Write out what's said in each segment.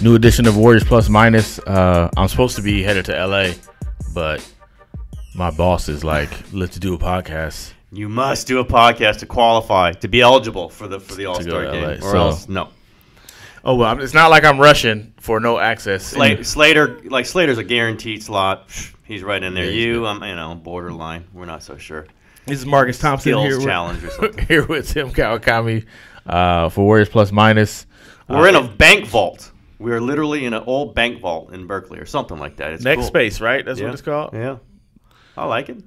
New edition of Warriors Plus Minus. I'm supposed to be headed to LA, but my boss is like, let's do a podcast. You must do a podcast to qualify, to be eligible for the All-Star game. Or else, no. Oh, well, it's not like I'm rushing for no access. Slater's a guaranteed slot. He's right in there. Yeah, Borderline. We're not so sure. This is Marcus Thompson Skills challenge or something. Here with Tim Kawakami for Warriors Plus Minus. We're in a bank vault. We're literally in an old bank vault in Berkeley or something like that. It's Next cool. Space, right? That's what it's called? Yeah. I like it.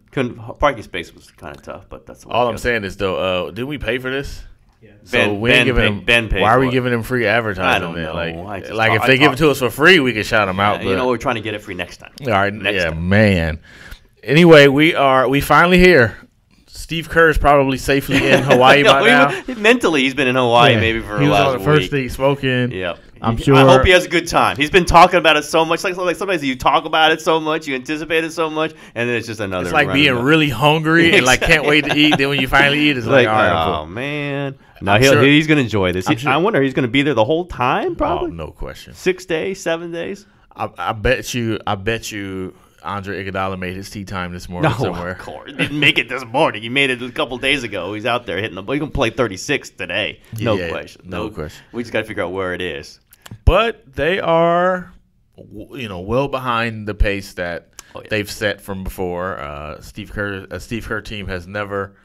Parking space was kind of tough, but that's all I'm saying is, though, didn't we pay for this? Yeah. So we ain't giving them. Ben paid. Why are we giving them free advertising? I don't know. Like if they give it to us for free, we can shout them out. But we're trying to get it free next time. All right, next time. Man. Anyway, we finally here. Steve Kerr is probably safely in Hawaii by now. Mentally, he's been in Hawaii maybe for the last week. He was on the first day smoking. Yeah. I'm sure. I hope he has a good time. He's been talking about it so much. Like sometimes you talk about it so much, you anticipate it so much, and then it's just another. It's like being really hungry and like can't wait to eat. Then when you finally eat, it's like all right, oh man. No, he's going to enjoy this. I wonder he's going to be there the whole time. Probably. Oh, no question. 6 days, 7 days. I bet you. Andre Iguodala made his tea time this morning somewhere. Of course. He didn't make it this morning. He made it a couple days ago. He's out there hitting the ball. He can play 36 today. No question. No question. We just got to figure out where it is. But they are, well behind the pace that they've set from before. Steve Kerr team has never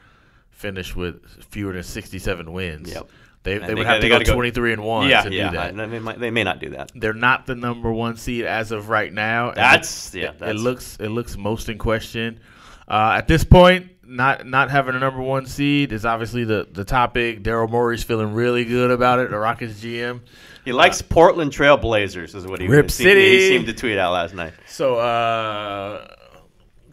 finished with fewer than 67 wins. Yep. They would have to go 23-1 to do that. They may not do that. They're not the number one seed as of right now. It looks most in question. At this point, not having a number one seed is obviously the topic. Daryl Morey's feeling really good about it. The Rockets GM. He likes Portland Trail Blazers, is what he seemed to tweet out last night. So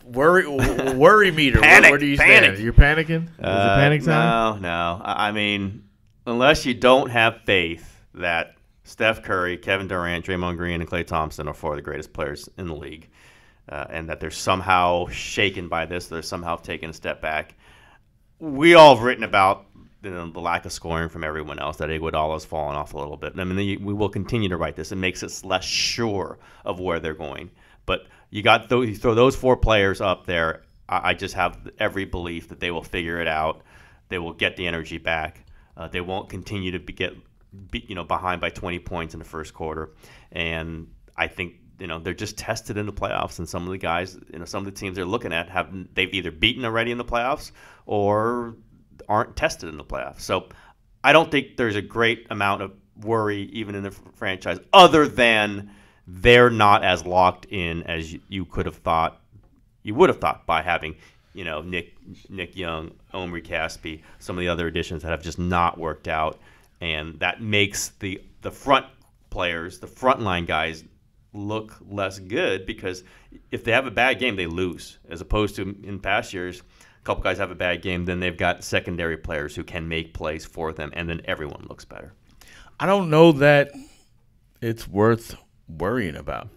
worry meter. Where do you stand? You're panicking? Is it panic time? No. I mean, unless you don't have faith that Steph Curry, Kevin Durant, Draymond Green, and Klay Thompson are four of the greatest players in the league, and that they're somehow shaken by this, they're somehow taking a step back. We all have written about the lack of scoring from everyone else, that Iguodala's fallen off a little bit. I mean, we will continue to write this. It makes us less sure of where they're going. But you throw those four players up there, I just have every belief that they will figure it out. They will get the energy back. They won't continue to get behind by 20 points in the first quarter. And I think they're just tested in the playoffs, and some of the guys, some of the teams they're looking at they've either beaten already in the playoffs or aren't tested in the playoffs. So I don't think there's a great amount of worry even in the franchise, other than they're not as locked in as you would have thought by having Nick Young, Omri Caspi, some of the other additions that have just not worked out, and that makes the front players, the frontline guys, look less good, because if they have a bad game, they lose, as opposed to in past years, a couple guys have a bad game, then they've got secondary players who can make plays for them, and then everyone looks better. I don't know that it's worth worrying about.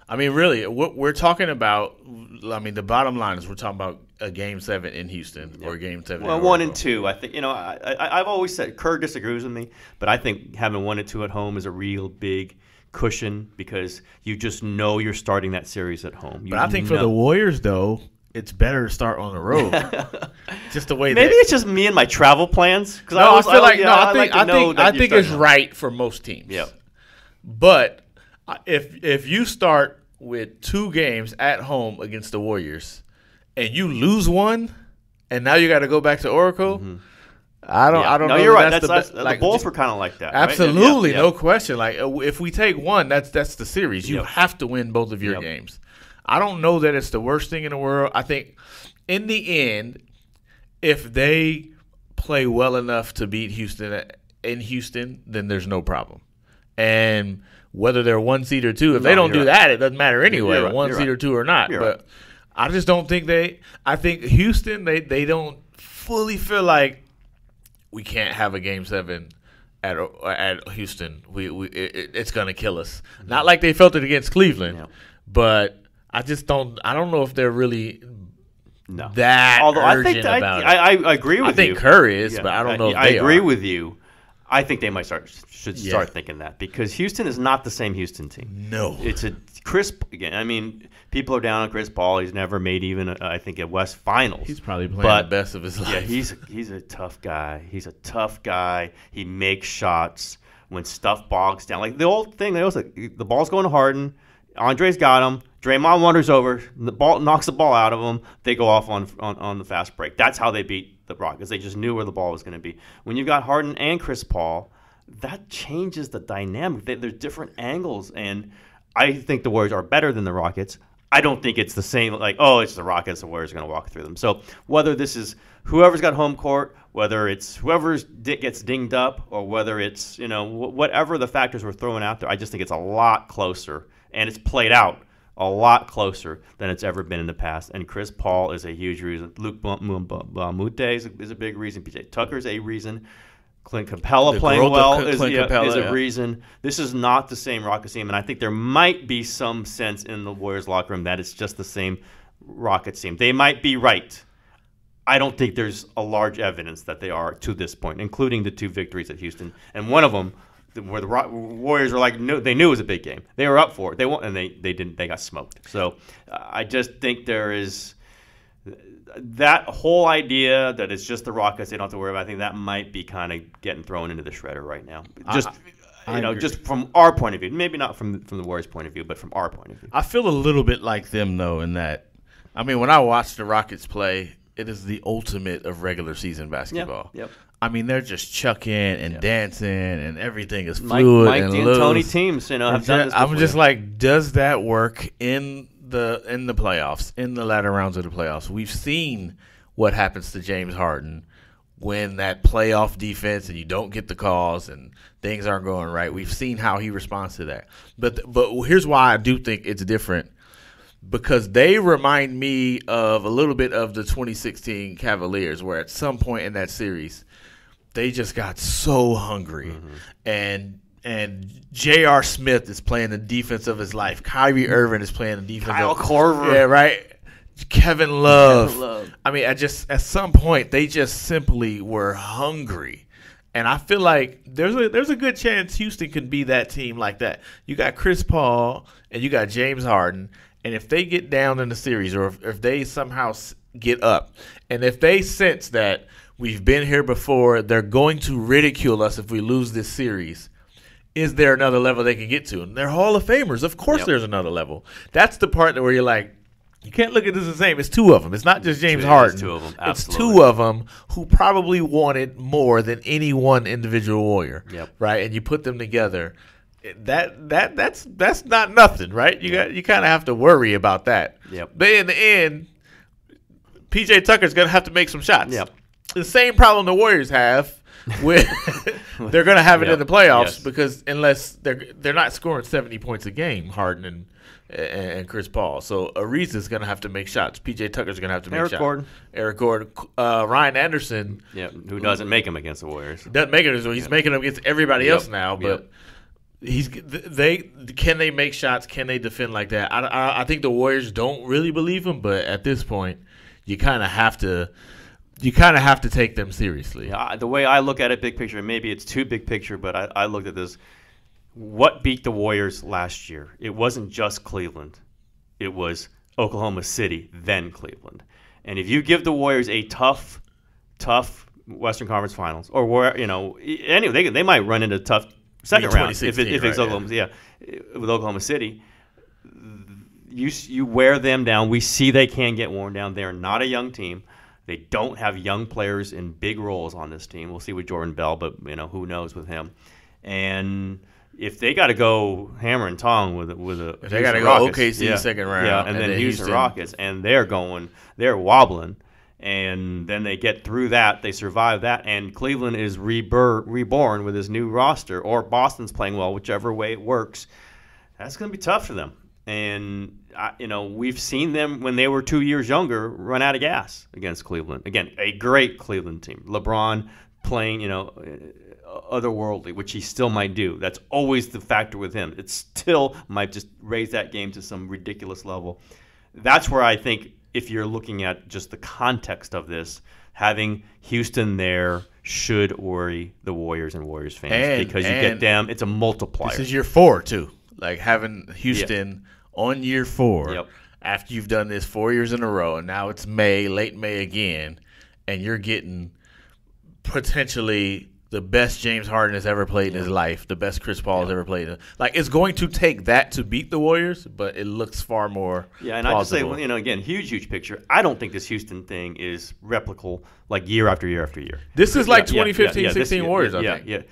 I mean, really, what we're talking about, the bottom line is we're talking about a Game 7 in Houston or Game 7 in 1 and 2. I think, I've always said, Kerr disagrees with me, but I think having 1 and 2 at home is a real big cushion, because you just know you're starting that series at home. But I think for the Warriors, though, it's better to start on the road. Just the way maybe it's just me and my travel plans. I think it's right for most teams. Yeah. But if you start with 2 games at home against the Warriors and you lose one, and now you got to go back to Oracle. Mm-hmm. I don't know. You're right. The Bulls were kind of like that. Absolutely, right? No question. Like if we take one, that's the series. You have to win both of your games. I don't know that it's the worst thing in the world. I think in the end, if they play well enough to beat Houston in Houston, then there's no problem. And whether they're 1 seed or 2, if they don't do that, it doesn't matter anyway, right, 1 seed or 2 or not. But I just don't think I think Houston, they don't fully feel like we can't have a Game 7 at Houston. It's going to kill us. Not like they felt it against Cleveland, but I don't know if they're really that urgent about it. I agree with you. I think Curry is, but I don't know if they I agree are. with you. I think they should start thinking that, because Houston is not the same Houston team. No. It's a Chris, again, I mean, people are down on Chris Paul. He's never made even, I think, a West Finals. He's probably playing the best of his life. Yeah, he's a tough guy. He's a tough guy. He makes shots when stuff bogs down. Like the old thing, the ball's going to Harden. Andre's got him. Draymond wanders over. The ball knocks the ball out of him. They go off on the fast break. That's how they beat the Rockets. They just knew where the ball was going to be. When you've got Harden and Chris Paul, that changes the dynamic. There's different angles, and I think the Warriors are better than the Rockets. I don't think it's the same, like, oh, it's the Rockets, the Warriors are going to walk through them. So whether this is whoever's got home court, whether it's whoever gets dinged up, or whether it's, whatever the factors we're throwing out there, I just think it's a lot closer, and it's played out a lot closer than it's ever been in the past. And Chris Paul is a huge reason. Luke Mute is a big reason. PJ Tucker's a reason. Clint Capella playing well is a reason. This is not the same Rockets team, and I think there might be some sense in the Warriors locker room that it's just the same Rockets team. They might be right. I don't think there's a large evidence that they are to this point, including the 2 victories at Houston, and one of them where the Warriors were like, no, they knew it was a big game. They were up for it. They won, and they didn't. They got smoked. So I just think there is that whole idea that it's just the Rockets they don't have to worry about. I think that might be kind of getting thrown into the shredder right now. Just from our point of view, maybe not from the Warriors' point of view, but from our point of view. I feel a little bit like them though, in that, I mean, when I watch the Rockets play, it is the ultimate of regular season basketball. Yep. I mean, they're just chucking and dancing, and everything is fluid Mike and D'Antoni teams, have done this before. I'm just like, does that work in the playoffs, in the latter rounds of the playoffs? We've seen what happens to James Harden when that playoff defense and you don't get the calls and things aren't going right. We've seen how he responds to that. But here's why I do think it's different. Because they remind me of a little bit of the 2016 Cavaliers, where at some point in that series, they just got so hungry. Mm-hmm. And J.R. Smith is playing the defense of his life. Kyrie Irving is playing the defense. Kyle Korver. Yeah, right. Kevin Love. I mean, at some point, they just simply were hungry. And I feel like there's a good chance Houston can be that team like that. You got Chris Paul and you got James Harden. And if they get down in the series, or if they somehow get up, and if they sense that we've been here before, they're going to ridicule us if we lose this series, is there another level they can get to? And they're Hall of Famers. Of course there's another level. That's the part where you're like, you can't look at this the same. It's 2 of them. It's not just James Harden. It's 2 of them. It's 2 of them who probably wanted more than any one individual Warrior. Right? And you put them together. That's not nothing, right? You kind of have to worry about that. But in the end, PJ Tucker's gonna have to make some shots. The same problem the Warriors have with they're gonna have it in the playoffs because unless they're not scoring 70 points a game, Harden and Chris Paul. So Ariza's gonna have to make shots. PJ Tucker's gonna have to make shots. Eric Gordon, Ryan Anderson, who doesn't make them against the Warriors. Doesn't make it. So he's making them against everybody else now, but. Can they make shots? Can they defend like that? I think the Warriors don't really believe them, but at this point, you kind of have to take them seriously. The way I look at it, big picture, maybe it's too big picture, but I looked at this. What beat the Warriors last year? It wasn't just Cleveland. It was Oklahoma City, then Cleveland. And if you give the Warriors a tough Western Conference Finals, or where anyway, they might run into tough second round if it's Oklahoma, with Oklahoma City. You wear them down. We see they can get worn down. They're not a young team. They don't have young players in big roles on this team. We'll see with Jordan Bell, but who knows with him. And if they got to go hammer and tong with they got to go OKC second round, and then Houston Rockets, and they're wobbling. And then they get through that, they survive that, and Cleveland is reborn with his new roster, or Boston's playing well, whichever way it works. That's going to be tough for them. And we've seen them when they were 2 years younger run out of gas against Cleveland. Again, a great Cleveland team. LeBron playing, otherworldly, which he still might do. That's always the factor with him. It still might just raise that game to some ridiculous level. That's where I think, if you're looking at just the context of this, having Houston there should worry the Warriors and Warriors fans because you get them. It's a multiplier. This is year 4 too. Like having Houston on year 4 after you've done this 4 years in a row, and now it's late May again, and you're getting potentially the best James Harden has ever played in his life, the best Chris Paul has ever played. Like, it's going to take that to beat the Warriors, but it looks far more and plausible. I just say, again, huge picture. I don't think this Houston thing is replicable like year after year after year. This is like 2015-16 Warriors, I think. Yeah.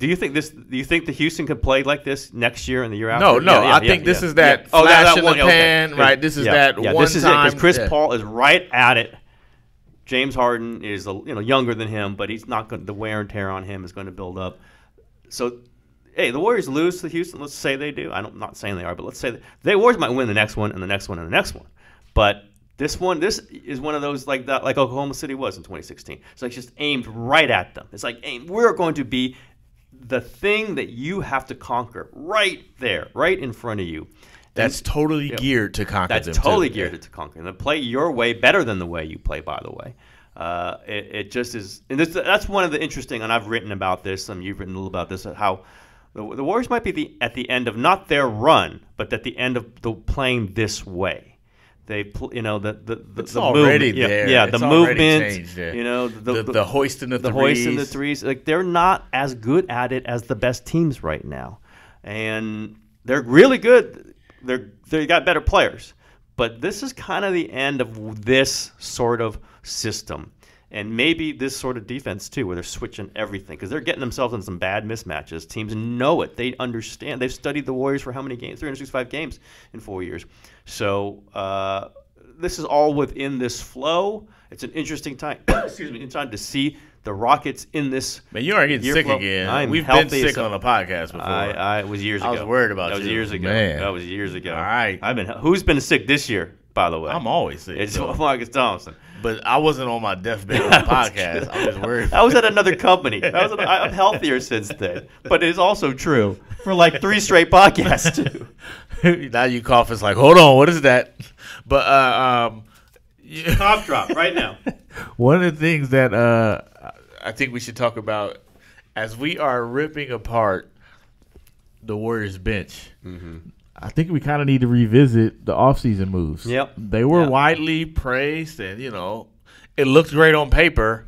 Do you think the Houston could play like this next year and the year after? No. I think this is that flash in the pan, right? This is that one this is time. Because Chris Paul is right at it. James Harden is younger than him, but he's not going. The wear and tear on him is going to build up. So, hey, the Warriors lose to Houston. Let's say they do. I'm not saying they are, but let's say the Warriors might win the next one and the next one and the next one. But this is one of those like Oklahoma City was in 2016. It's like just aimed right at them. It's like we're going to be the thing that you have to conquer right there, right in front of you. That's totally geared to conquer them. That's totally geared to conquer them. Play your way better than the way you play, by the way. It just is. And that's one of the interesting, and I've written about this, and you've written a little about this, how the Warriors might be at the end of not their run, but at the end of playing this way. They, it's already movement, there. The movement, changed, the hoisting the threes. The hoisting the threes. Like, they're not as good at it as the best teams right now, and they're really good. They got better players, but this is kind of the end of this sort of system, and maybe this sort of defense too, where they're switching everything because they're getting themselves in some bad mismatches. Teams know it; they understand. They've studied the Warriors for how many games? 365 games in 4 years. So this is all within this flow. It's an interesting time. Excuse me, time to see the Rockets in this. Man, you aren't getting sick flow. again. We've been sick on the podcast before. It was years ago. I was worried about that. Was you. years ago. Man. That was years ago. All right. Who's been sick this year, by the way? I'm always sick. It's Marcus Thompson. But I wasn't on my deathbed on the podcast. I was worried. I was at another company. I'm healthier since then. But it is also true for like 3 straight podcasts too. Now you cough. It's like, hold on, what is that? But cough drop right now. One of the things that I think we should talk about as we are ripping apart the Warriors bench. Mm-hmm. I think we kind of need to revisit the offseason moves. Yep. They were widely praised, and, it looked great on paper.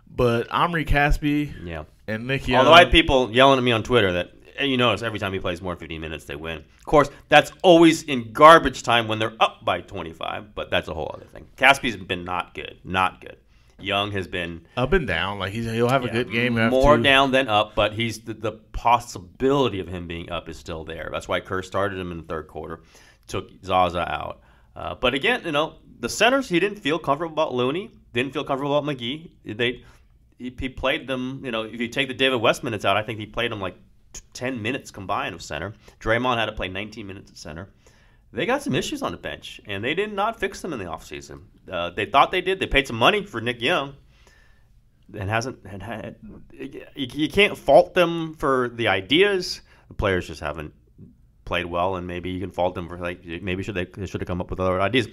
But Omri Caspi and Nick Young. Although I had people yelling at me on Twitter that, you notice every time he plays more than 15 minutes, they win. Of course, that's always in garbage time when they're up by 25, but that's a whole other thing. Caspi's been not good. Not good. Young has been up and down. Like he'll have a good game. More down than up, but he's the possibility of him being up is still there. That's why Kerr started him in the third quarter, took Zaza out. But again, the centers, he didn't feel comfortable about Looney, didn't feel comfortable about McGee. He played them. If you take the David West minutes out, I think he played them like 10 minutes combined of center. Draymond had to play 19 minutes at center. They got some issues on the bench, and they did not fix them in the offseason. They thought they did. They paid some money for Nick Young, and you can't fault them for the ideas. The players just haven't played well, and maybe you can fault them for maybe they should have come up with other ideas.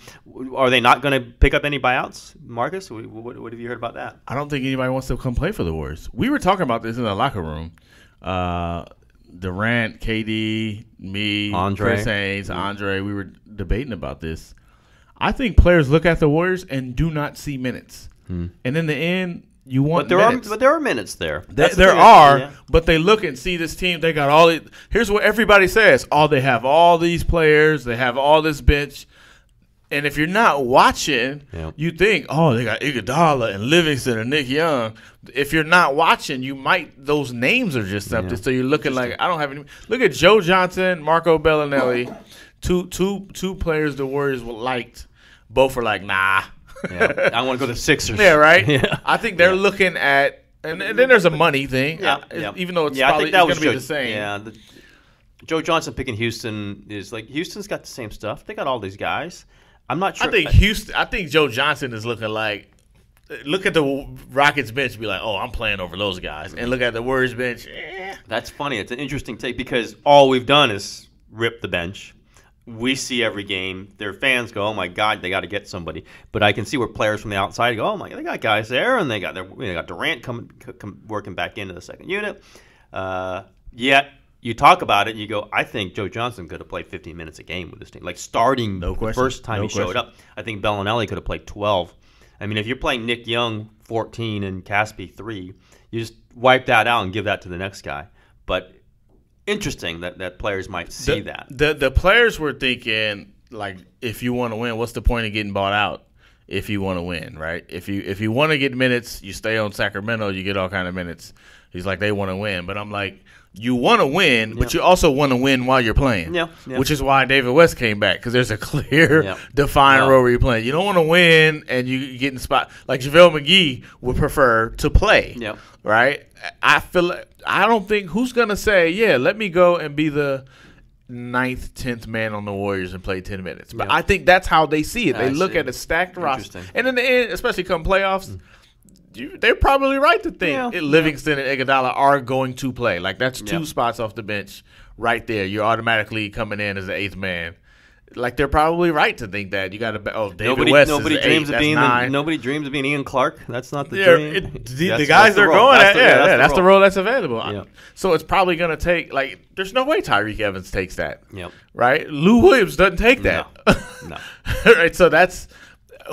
Are they not going to pick up any buyouts, Marcus? What have you heard about that? I don't think anybody wants to come play for the Warriors. We were talking about this in the locker room. Durant, KD, me, Andre. Chris Haynes, Andre, we were debating about this. I think players look at the Warriors and do not see minutes. And in the end, you want minutes. But there are minutes there. There are, but they look and see this team. They got all it. Here's what everybody says. They have all these players. They have all this bench. And if you're not watching, you think, they got Iguodala and Livingston and Nick Young. If you're not watching, those names are just something. So you're looking like, I don't have any. Look at Joe Johnson, Marco Bellinelli, two players the Warriors liked. Both are like, nah. I want to go to Sixers. Yeah, right? Yeah. I think they're looking at, and then there's a money thing. Even though it's probably going to be the same. Yeah, Joe Johnson picking Houston is like, Houston's got the same stuff. They got all these guys. I'm not sure. I think Joe Johnson is looking like, look at the Rockets bench and be like, I'm playing over those guys. And look at the Warriors bench. That's funny. It's an interesting take because all we've done is rip the bench. we see every game. Their fans go, "Oh my God, they got to get somebody." But I can see where players from the outside go, "Oh my God, they got guys there, and they got Durant working back into the second unit." Yet you talk about it, and you go, "I think Joe Johnson could have played 15 minutes a game with this team, like starting the first time he showed up." I think Bellinelli could have played 12. I mean, if you're playing Nick Young 14 and Caspi 3, you just wipe that out and give that to the next guy. But interesting that players might see that. The players were thinking, like, if you want to win, what's the point of getting bought out if you want to win, right? If you want to get minutes, you stay on Sacramento, you get all kind of minutes. He's like, they want to win. But I'm like, you want to win, but you also want to win while you're playing, which is why David West came back, because there's a clear, defined role where you're playing. You don't want to win and you get in spot. Like JaVale McGee would prefer to play, right? I don't think who's going to say, let me go and be the 9th, 10th man on the Warriors and play 10 minutes. But I think that's how they see it. They look at a stacked roster. And in the end, especially come playoffs, they're probably right to think Livingston and Iguodala are going to play. Like, that's 2 spots off the bench right there. You're automatically coming in as the 8th man. Like, they're probably right to think that. You got to David West nobody is dreams 8, of being 9. Nobody dreams of being Ian Clark. That's not the dream. The guys they're going at, that's the role that's available. So it's probably going to take, like, there's no way Tyreek Evans takes that. Right? Lou Williams doesn't take that. No. Right? So that's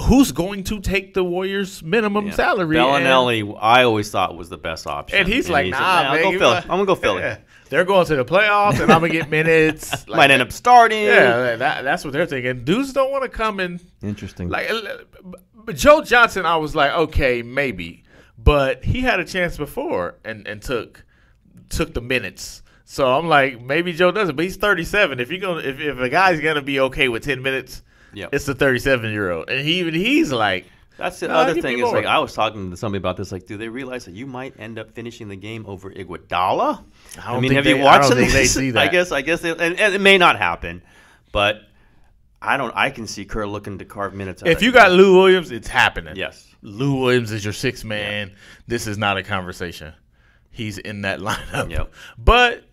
who's going to take the Warriors' minimum salary. Bellinelli, I always thought was the best option. And he's like, nah, man. I'm going to go Philly. They're going to the playoffs, and I'm going to get minutes. Might end up starting. Yeah, that's what they're thinking. Dudes don't want to come in. Interesting. Like, Joe Johnson, I was like, okay, maybe. But he had a chance before and took the minutes. So I'm like, maybe Joe doesn't. But he's 37. If a guy's going to be okay with 10 minutes, it's the 37-year-old. And he's like, that's the other thing is, like, I was talking to somebody about this. Like, do they realize that you might end up finishing the game over Iguodala? I mean, have you watched this? They see that. I guess, and it may not happen, but I can see Kerr looking to carve minutes out. If you got Lou Williams, it's happening. Yes, Lou Williams is your 6th man. This is not a conversation. He's in that lineup. But,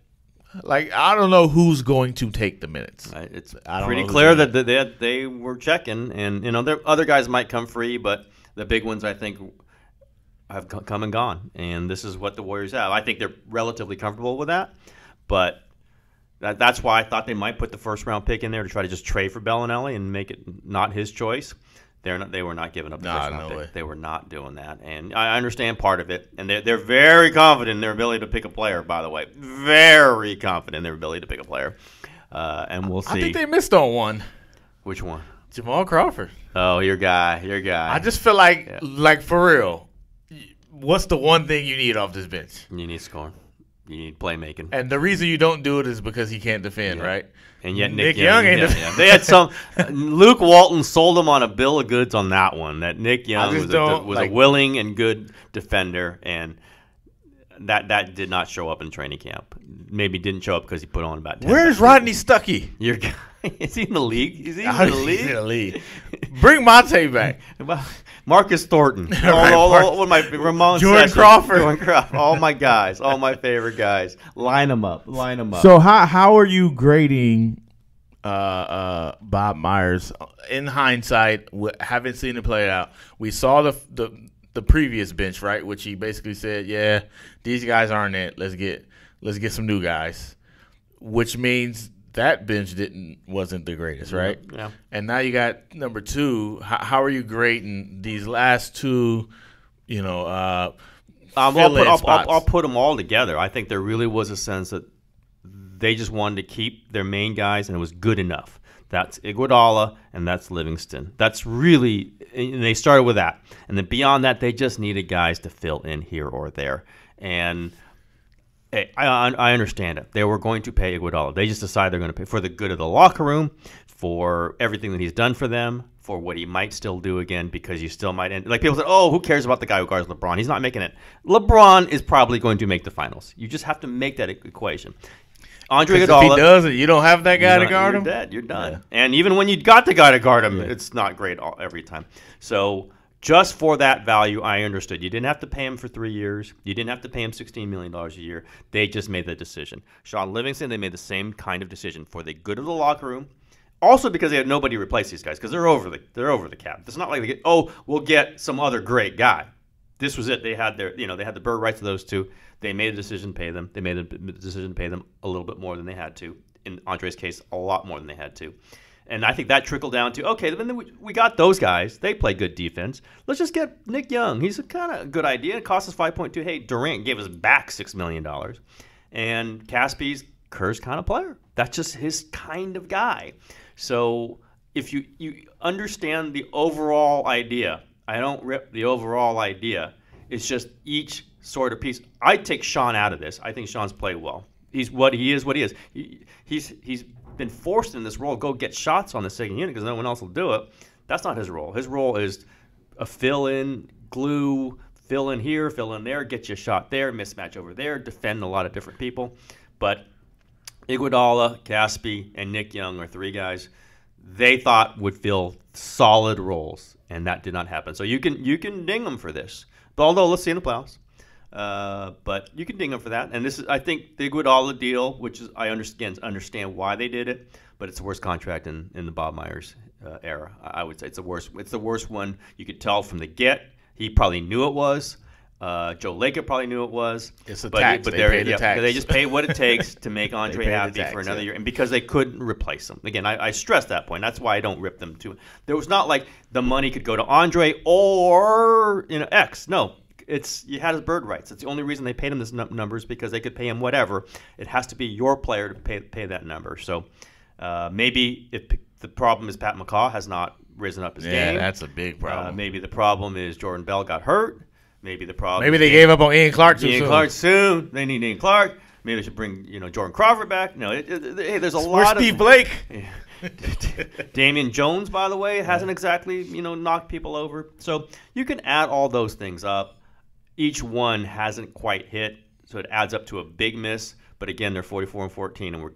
like, I don't know who's going to take the minutes. It's pretty clear that they were checking, and other guys might come free, but the big ones I think have come and gone, and this is what the Warriors have. I think they're relatively comfortable with that, but that's why I thought they might put the first-round pick in there to try to just trade for Bellinelli and make it not his choice. They were not giving up the first-round pick. They were not doing that, and I understand part of it. And they're very confident in their ability to pick a player. By the way, very confident in their ability to pick a player. And we'll see. I think they missed on one. Which one? Jamal Crawford. Oh, your guy. I just feel like for real. What's the one thing you need off this bench? You need scoring. You need playmaking. And the reason you don't do it is because he can't defend, right? And yet Nick Young ain't defending. They had some – Luke Walton sold them on a bill of goods on that one, that Nick Young was a willing and good defender, and that did not show up in training camp. Maybe didn't show up because he put on about 10. Where's Rodney Stuckey? Your guy. Is he in the league? Is he in the league? Bring Monte back. Marcus Thornton. Ramon Jordan Crawford. All my guys. All my favorite guys. Line them up. So how are you grading Bob Myers? In hindsight, haven't seen it play out. We saw the previous bench, right, which he basically said, these guys aren't it. Let's get some new guys, which means that bench wasn't the greatest, right? Yeah. And now you got number 2. How are you grading these last 2? I'll put them all together. I think there really was a sense that they just wanted to keep their main guys, and it was good enough. That's Iguodala and that's Livingston. That's really, and they started with that. And then beyond that, they just needed guys to fill in here or there. And hey, I understand it. They were going to pay Iguodala. They just decided they're going to pay for the good of the locker room, for everything that he's done for them, for what he might still do again, because you still might end. Like, people said, oh, who cares about the guy who guards LeBron? He's not making it. LeBron is probably going to make the finals. You just have to make that equation. Andre Iguodala. If he doesn't, you don't have that guy to guard him? You're dead. You're done. Yeah. And even when you got the guy to guard him, it's not great every time. So just for that value, I understood. You didn't have to pay him for 3 years. You didn't have to pay him $16 million a year. They just made the decision. Sean Livingston, they made the same kind of decision for the good of the locker room, Also because they had nobody to replace these guys because they're over the cap. It's not like we'll get some other great guy. This was it. They had the bird rights to those two. They made a decision to pay them. They made a decision to pay them a little bit more than they had to. In Andre's case, a lot more than they had to. And I think that trickled down to, okay, then we got those guys. They play good defense. Let's just get Nick Young. He's a kind of good idea. It cost us $5.2. Hey, Durant gave us back $6 million. And Caspi's Kerr's kind of player. That's just his kind of guy. So if you understand the overall idea, I don't rip the overall idea. It's just each sort of piece. I'd take Sean out of this. I think Sean's played well. He's what he is. He's been forced in this role to go get shots on the second unit because no one else will do it. That's not his role. His role is a fill-in, glue, fill in here, fill in there, get you a shot there, mismatch over there, defend a lot of different people. But Iguodala, Caspi, and Nick Young are three guys they thought would fill solid roles, and that did not happen. So you can ding them for this. But although let's see in the playoffs. But you can ding them for that. And this is, I think, the Iguodala deal, which is I understand why they did it, but it's the worst contract in the Bob Myers era. I would say it's the worst. It's the worst one. You could tell from the get. He probably knew it was. Joe Lacob probably knew it was. It's a tax. But they pay the tax. They just pay what it takes to make Andre happy for another year. And because they couldn't replace him. Again, I stress that point. That's why I don't rip them too. There was not like the money could go to Andre or X. No. You had his bird rights. It's the only reason they paid him this numbers because they could pay him whatever. It has to be your player to pay that number. So maybe if the problem is Pat McCaw has not risen up his game. Yeah, that's a big problem. Maybe the problem is Jordan Bell got hurt. Maybe the problem. Maybe they gave up on Ian Clark too soon. Ian Clark soon. They need Ian Clark. Maybe they should bring Jordan Crawford back. No, hey, there's a lot of Steve Blake. Damian Jones, by the way, hasn't exactly knocked people over. So you can add all those things up. Each one hasn't quite hit, so it adds up to a big miss. But again, they're 44-14, and we're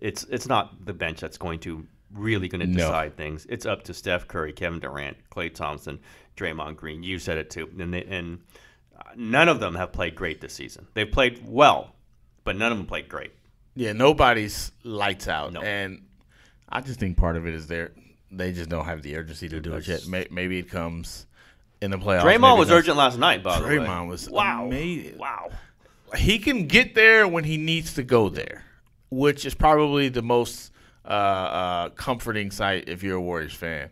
it's not the bench that's going to decide things. It's up to Steph Curry, Kevin Durant, Klay Thompson, Draymond Green. You said it too, and none of them have played great this season. They've played well, but none of them played great. Yeah, nobody's lights out, no. And I just think part of it is they just don't have the urgency to do it yet. Maybe it comes in the playoffs. Draymond was urgent last night, by the way. Draymond was amazing. Wow. He can get there when he needs to go there, which is probably the most comforting sight if you're a Warriors fan.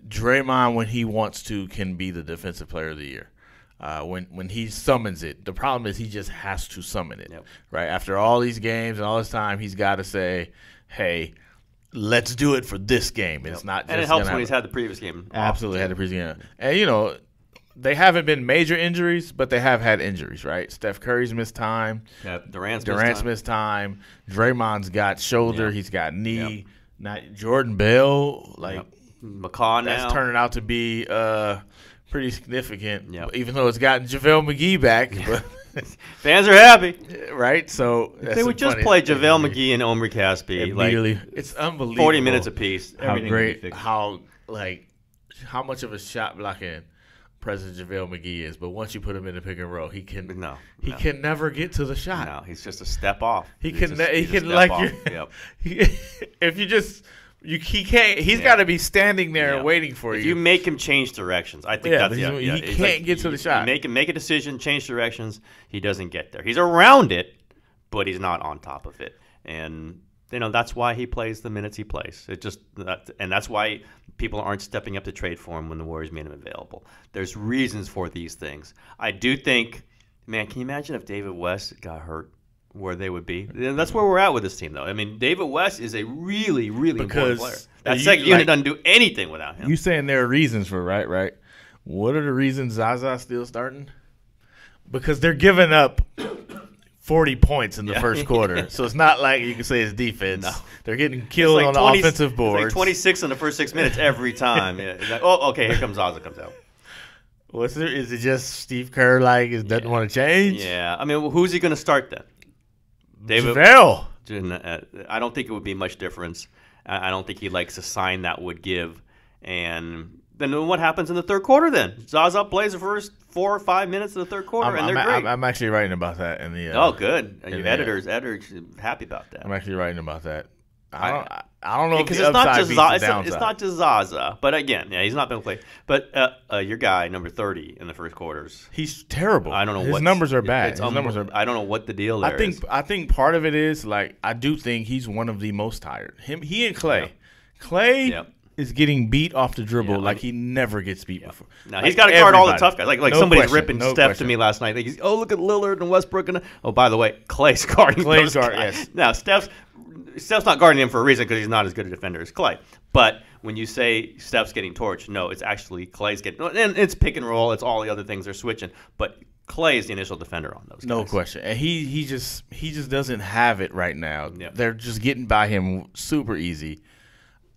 Draymond, when he wants to, can be the defensive player of the year. When he summons it. The problem is he just has to summon it. Yep. Right? After all these games and all this time, he's got to say, hey, let's do it for this game. It's not just and it helps when he's had the previous game. Absolutely had the previous game. And, they haven't been major injuries, but they have had injuries, right? Steph Curry's missed time. Yep. Durant's missed time. Draymond's got shoulder. Yep. He's got knee. Yep. Not Jordan Bell, McCaw now. That's turning out to be pretty significant, even though it's gotten JaVale McGee back. But fans are happy. Right? So they would just play JaVale McGee and Omri Caspi. It's unbelievable. 40 minutes apiece. How much of a shot blocking presence JaVale McGee is, but once you put him in the pick and roll, he can never get to the shot. No, he's just a step off. He can if you just he can't. He's got to be standing there waiting for you. If you make him change directions, I think that's he can't get to the shot. You make a decision, change directions. He doesn't get there. He's around it, but he's not on top of it, and that's why he plays the minutes he plays. And that's why people aren't stepping up to trade for him when the Warriors made him available. There's reasons for these things. I do think, man, can you imagine if David West got hurt, where they would be? And that's where we're at with this team, though. I mean, David West is a really, really important player. That second unit doesn't do anything without him. You saying there are reasons for it, right? What are the reasons Zaza's still starting? Because they're giving up 40 points in the first quarter. So it's not like you can say it's defense. No. They're getting killed on the offensive boards. It's like 26 in the first 6 minutes every time. Okay, here comes Zaza comes out. Is it just Steve Kerr doesn't want to change? Yeah. I mean, who's he going to start then? David JaVale. I don't think it would be much difference. I don't think he likes a sign that would give. And then what happens in the third quarter then? Zaza plays the first 4 or 5 minutes of the third quarter, and they're great. I'm actually writing about that in the. Good. Your editor's happy about that. I'm actually writing about that. I don't know because if the upside beats the downside. It's not just Zaza, but again, he's not been played. But your guy, number 30 in the first quarters, he's terrible. I don't know. His numbers are bad. I don't know what the deal there is. I think part of it is I do think he's one of the most tired. He and Clay. Yep. Clay. Yep. Is getting beat off the dribble like he never gets beat before. No, he's got to guard all the tough guys. Like somebody's ripping Steph to me last night. Look at Lillard and Westbrook. By the way, Clay's guarding those guys. Yes. Now, Steph's not guarding him for a reason because he's not as good a defender as Clay. But when you say Steph's getting torched, no, it's actually Clay's getting – and it's pick and roll. It's all the other things they're switching. But Clay is the initial defender on those guys. No question. And he just doesn't have it right now. Yep. They're just getting by him super easy.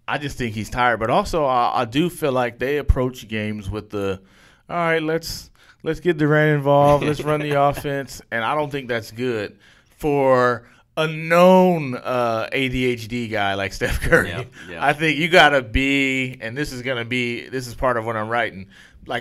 I just think he's tired, but also I do feel like they approach games with all right, let's get Durant involved, let's run the offense, and I don't think that's good for a known ADHD guy like Steph Curry. Yep. I think you gotta be, and this is part of what I'm writing.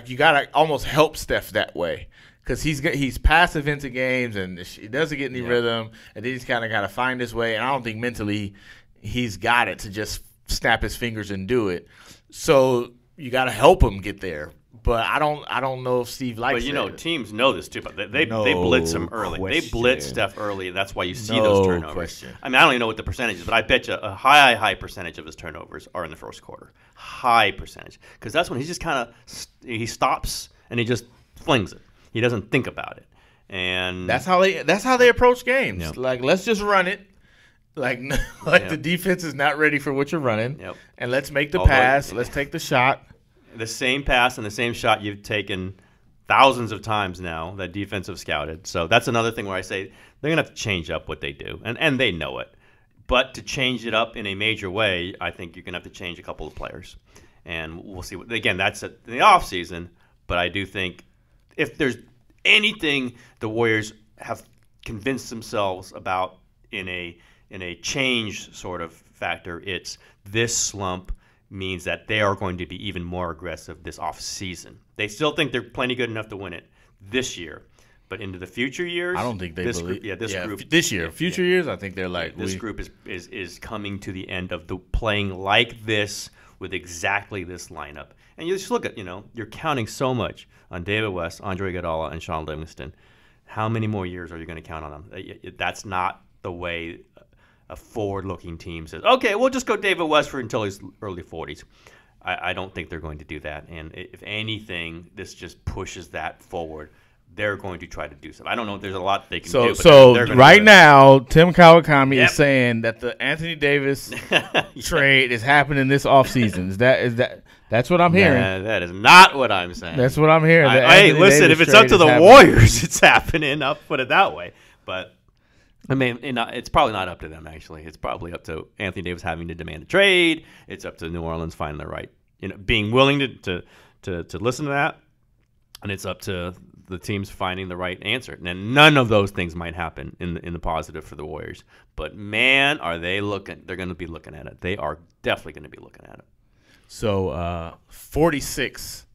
You gotta almost help Steph that way. Because he's passive into games and he doesn't get any rhythm, and then he's kind of got to find his way. And I don't think mentally he's got it to just snap his fingers and do it. So you got to help him get there. But I don't know if Steve likes it. But teams know this too. But they blitz him early. Question. They blitz Steph early, and that's why you see those turnovers. Question. I mean, I don't even know what the percentage is, but I bet you a high percentage of his turnovers are in the first quarter. High percentage, because that's when he just kind of he stops and he just flings it. He doesn't think about it, and that's how they approach games. Yep. Let's just run it. The defense is not ready for what you're running, and let's make the pass. Let's take the shot. The same pass and the same shot you've taken thousands of times now that defense have scouted. So that's another thing where I say they're going to have to change up what they do, and they know it. But to change it up in a major way, I think you're going to have to change a couple of players, and we'll see. Again, that's in the offseason, but I do think if there's anything the Warriors have convinced themselves about in a change sort of factor, it's this slump means that they are going to be even more aggressive this offseason. They still think they're plenty good enough to win it this year. But into the future years, I don't think they believe. Group this year, future years, I think they're this group is coming to the end of the playing like this with exactly this lineup. And you just look at you're counting so much on David West, Andre Iguodala, and Sean Livingston. How many more years are you going to count on them? That's not the way a forward-looking team says, okay, we'll just go David West until his early 40s. I don't think they're going to do that. And if anything, this just pushes that forward. They're going to try to do something. I don't know if there's a lot they can do. So right now, Tim Kawakami is saying that the Anthony Davis trade is happening this offseason. That's what I'm hearing. Nah, that is not what I'm saying. That's what I'm hearing. Hey, listen, if it's up to the Warriors, it's happening. I'll put it that way. But I mean, it's probably not up to them, actually. It's probably up to Anthony Davis having to demand a trade. It's up to New Orleans finding the right, being willing to listen to that. And it's up to the teams finding the right answer. And none of those things might happen in the positive for the Warriors. But, man, are they looking – they're going to be looking at it. They are definitely going to be looking at it. So, 46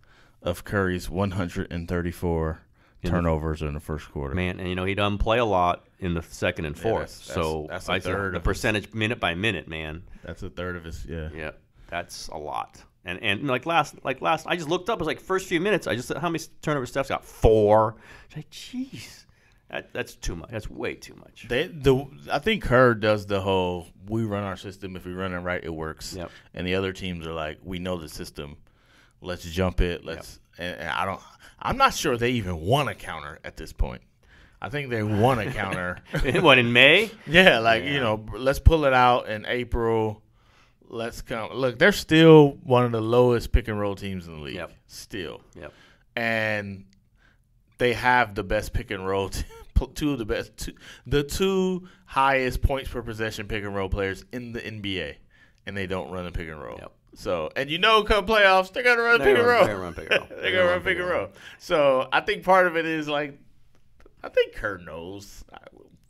of Curry's 134 turnovers in the first quarter. Man, and he doesn't play a lot in the second and fourth. That's a third. The percentage minute by minute, man. That's a third of his. Yeah, that's a lot. And like last, I just looked up. It was first few minutes. I just said how many turnovers Steph's got? 4. Jeez, that's too much. That's way too much. I think Kerr does the whole we run our system. If we run it right, it works. Yep. And the other teams are like, we know the system. Let's jump it. And I'm not sure they even want a counter at this point. I think they want a counter. What, in May? Yeah, let's pull it out in April. Let's come. Look, they're still one of the lowest pick and roll teams in the league. Yep. Still. Yep. And they have the best pick and roll the two highest points per possession pick and roll players in the NBA, and they don't run a pick and roll. Yep. So, and come playoffs, they're gonna run pick and roll. They're gonna run pick and roll. They're gonna run pick and roll. So, I think part of it is I think Kerr knows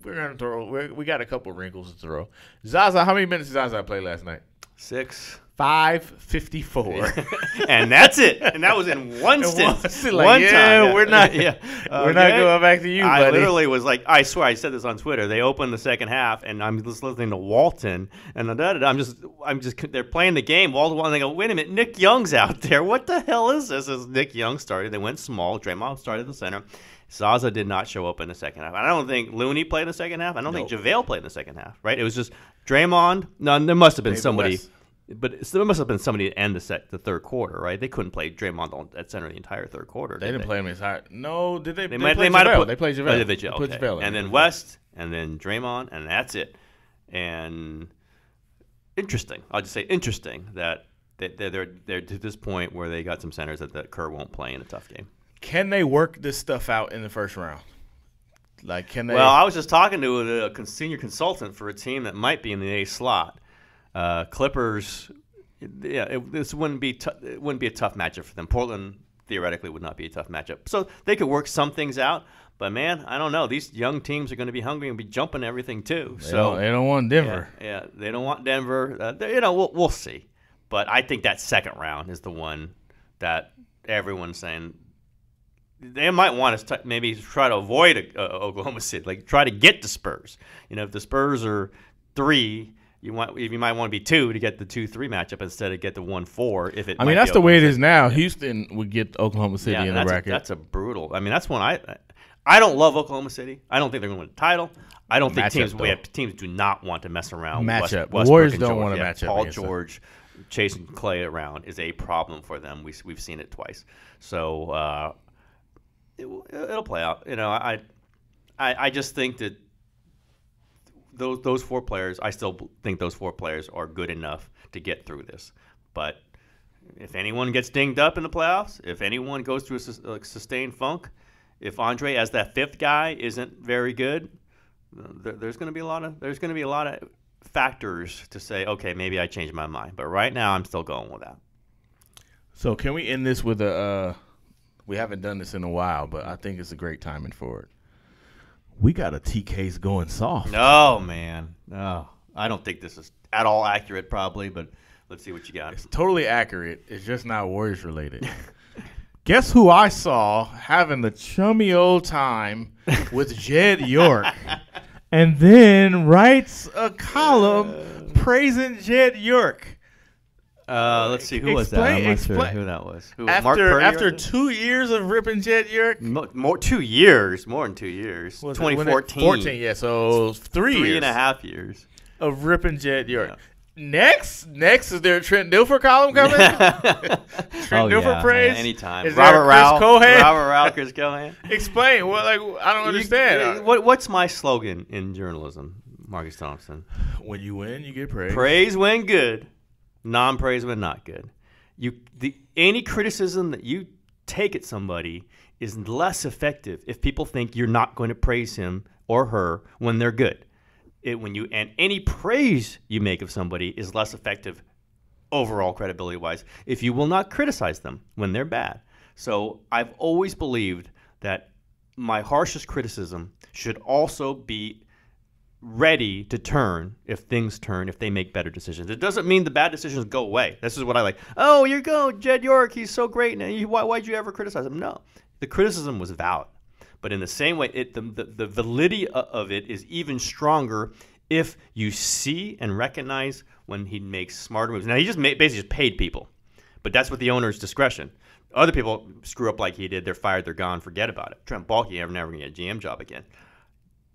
we're gonna throw. We got a couple wrinkles to throw. Zaza, how many minutes did Zaza play last night? 554. And that's it. And that was in one stint. One time. We're not we're not going back to you, buddy. I literally was like, I swear, I said this on Twitter. They opened the second half, and I'm just listening to Walton, and I'm just. They're playing the game. Walton, and they go, wait a minute, Nick Young's out there. What the hell is this? As Nick Young started, they went small. Draymond started in the center. Zaza did not show up in the second half. I don't think Looney played in the second half. I don't think JaVale played in the second half. Right? It was just Draymond. No, there must have been somebody. West. But there must have been somebody to end the third quarter, right? They couldn't play Draymond at center the entire third quarter. They didn't play him entire. No, did they? They might have put. They played JaVale. Okay. And then West, and then Draymond, and that's it. And interesting. I'll just say interesting that they're to this point where they got some centers that Kerr won't play in a tough game. Can they work this stuff out in the first round? Like, can they? Well, I was just talking to a senior consultant for a team that might be in the A slot. Clippers, this wouldn't be a tough matchup for them. Portland theoretically would not be a tough matchup, so they could work some things out. But man, I don't know. These young teams are going to be hungry and be jumping everything too. They don't want Denver. Yeah, they don't want Denver. We'll see. But I think that second round is the one that everyone's saying they might want to maybe try to avoid Oklahoma City, like try to get the Spurs. If the Spurs are 3. You might want to be 2 to get the 2-3 matchup instead of get the 1-4. That's the way it is now. Houston would get Oklahoma City in the bracket. That's a brutal. That's one I don't love Oklahoma City. I don't think they're going to win the title. I don't think teams do not want to mess around. Matchup. Westbrook Warriors and don't George. want to match up. Paul George chasing Clay around is a problem for them. We've seen it twice. So it'll play out. I just think that. Those 4 players, I still think those 4 players are good enough to get through this. But if anyone gets dinged up in the playoffs, if anyone goes through a sustained funk, if Andre as that 5th guy isn't very good, there's going to be a lot of factors to say, okay, maybe I changed my mind. But right now, I'm still going with that. So can we end this with we haven't done this in a while, but I think it's a great timing for it. We got a TK's going soft. Oh, man. No, I don't think this is at all accurate, probably, but let's see what you got. It's totally accurate. It's just not Warriors related. Guess who I saw having the chummy old time with Jed York, and then writes a column praising Jed York. Let's see, who was that? I'm not sure who that was. After 2 years of ripping Jed York? More than 2 years. 2014. 14, yeah, so 3 years. 3.5 years. Of ripping Jed York. Yeah. Next, is there a Trent Dilfer column coming? Trent Dilfer praise? Anytime. Is Robert Rao, Chris Cohan. Explain. I don't understand. What's my slogan in journalism, Marcus Thompson? When you win, you get praise. Praise when good. Non-praise when not good. Any criticism that you take at somebody is less effective if people think you're not going to praise him or her when they're good. And any praise you make of somebody is less effective overall credibility-wise if you will not criticize them when they're bad. So I've always believed that my harshest criticism should also be ready to turn if they make better decisions. It doesn't mean the bad decisions go away. This is what I like. Oh, you go, Jed York, he's so great. Why'd you ever criticize him? No, the criticism was valid. But in the same way, the validity of it is even stronger if you see and recognize when he makes smarter moves. Now, he basically just paid people, but that's with the owner's discretion. Other people screw up like he did. They're fired. They're gone. Forget about it. Trent Baalke never going to get a GM job again.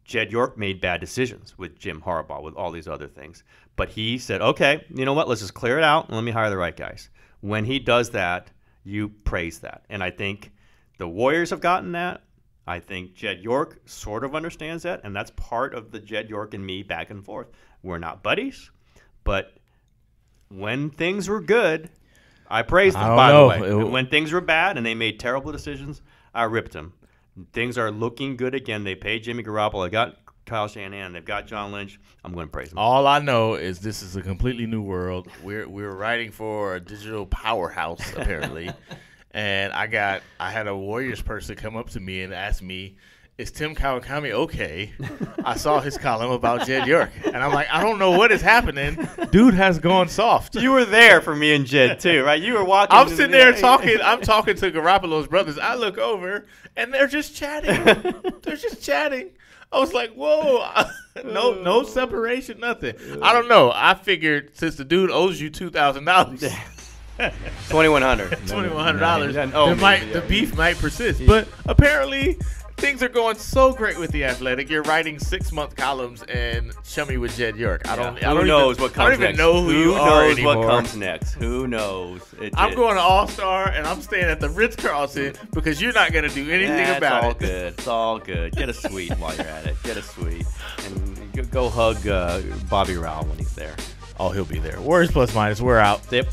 Jed York made bad decisions with Jim Harbaugh, with all these other things. But he said, okay, you know what? Let's just clear it out and let me hire the right guys. When he does that, you praise that. And I think the Warriors have gotten that. I think Jed York sort of understands that, and that's part of the Jed York and me back and forth. We're not buddies, but when things were good, I praised them, by the way. When things were bad and they made terrible decisions, I ripped them. Things are looking good again. They paid Jimmy Garoppolo. They got Kyle Shanahan. They've got John Lynch. I'm going to praise them. All I know is this is a completely new world. We're writing for a digital powerhouse, apparently. And I had a Warriors person come up to me and ask me is Tim Kawakami okay? I saw his column about Jed York, and I'm like, I don't know what is happening. Dude has gone soft. You were there for me and Jed too, right? You were walking. I'm sitting there talking. I'm talking to Garoppolo's brothers. I look over, and they're just chatting. They're just chatting. I was like, whoa, no separation, nothing. I don't know. I figured since the dude owes you $2,000, $2,100, the beef might persist. But apparently, things are going so great with The Athletic. You're writing 6-month columns and chummy with Jed York. Who knows what comes next? I don't even know who you are anymore. Who knows what comes next? Who knows? I'm going to All-Star, and I'm staying at the Ritz-Carlton because you're not going to do anything about it. It's all good. It's all good. Get a suite while you're at it. Get a suite. And go hug Bobby Rowell when he's there. Oh, he'll be there. Warriors Plus Minus. We're out. Yep.